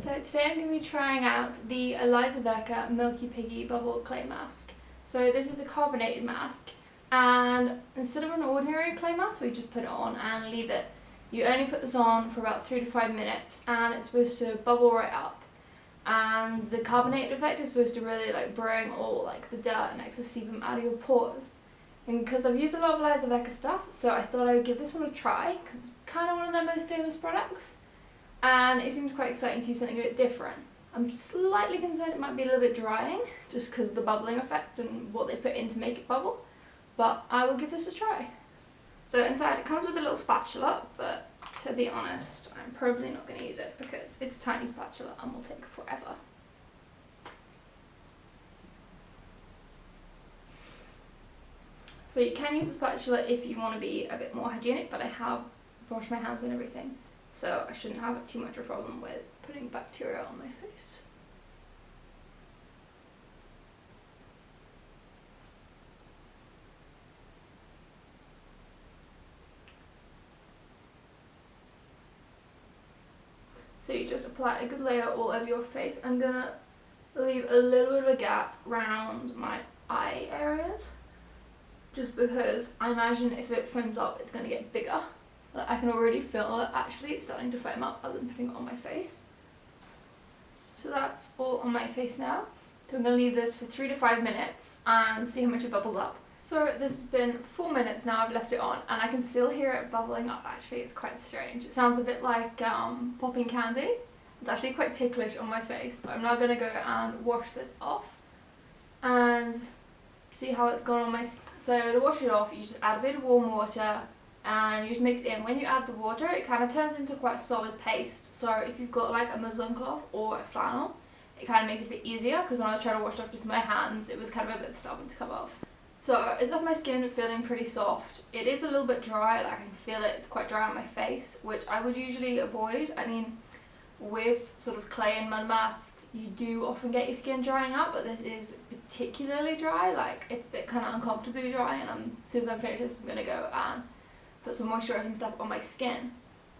So today I'm going to be trying out the Elizavecca Milkypiggy Bubble Clay Mask. So this is the carbonated mask, and instead of an ordinary clay mask we just put it on and leave it. You only put this on for about 3 to 5 minutes and it's supposed to bubble right up. And the carbonated effect is supposed to really bring all the dirt and excess sebum out of your pores. And because I've used a lot of Elizavecca stuff, so I thought I would give this one a try because it's kind of one of their most famous products. And it seems quite exciting to use something a bit different. I'm slightly concerned it might be a little bit drying, just because of the bubbling effect and what they put in to make it bubble. But I will give this a try. So inside it comes with a little spatula, but to be honest, I'm probably not going to use it because it's a tiny spatula and will take forever. So you can use a spatula if you want to be a bit more hygienic, but I have washed my hands and everything, so I shouldn't have too much of a problem with putting bacteria on my face. So you just apply a good layer all over your face. I'm gonna leave a little bit of a gap around my eye areas, just because I imagine if it foams up it's gonna get bigger. I can already feel it actually, it's starting to foam up as I'm putting it on my face. So that's all on my face now. So I'm going to leave this for 3 to 5 minutes and see how much it bubbles up. So this has been 4 minutes now I've left it on and I can still hear it bubbling up actually. It's quite strange. It sounds a bit like popping candy. It's actually quite ticklish on my face, but I'm now going to go and wash this off and see how it's gone on my skin. So to wash it off you just add a bit of warm water and you just mix it in. When you add the water it kind of turns into quite a solid paste, so if you've got a muslin cloth or a flannel it kind of makes it a bit easier, because when I was trying to wash it off just my hands it was kind of a bit stubborn to come off. So it's left my skin feeling pretty soft. It is a little bit dry, I can feel it, it's quite dry on my face, which I would usually avoid. I mean, with sort of clay and mud masks you do often get your skin drying out, but this is particularly dry, it's a bit kind of uncomfortably dry, and as soon as I'm finished this I'm going to go and put some moisturising stuff on my skin.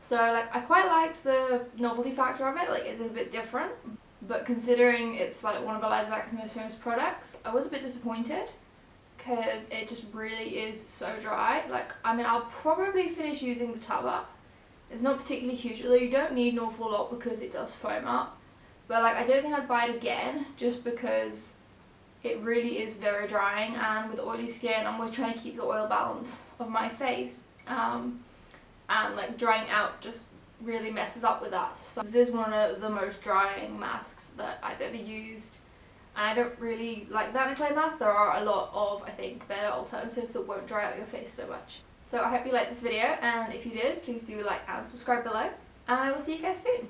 So I quite liked the novelty factor of it, it's a bit different, but considering it's one of Elizavecca's most famous products, I was a bit disappointed because it just really is so dry. I mean, I'll probably finish using the tub up. It's not particularly huge, although you don't need an awful lot because it does foam up, but I don't think I'd buy it again just because it really is very drying, and with oily skin I'm always trying to keep the oil balance of my face. And drying out just really messes up with that. So this is one of the most drying masks that I've ever used, and I don't really like that in a clay mask. There are a lot of, I think, better alternatives that won't dry out your face so much. So I hope you liked this video, and if you did, please do like and subscribe below, and I will see you guys soon.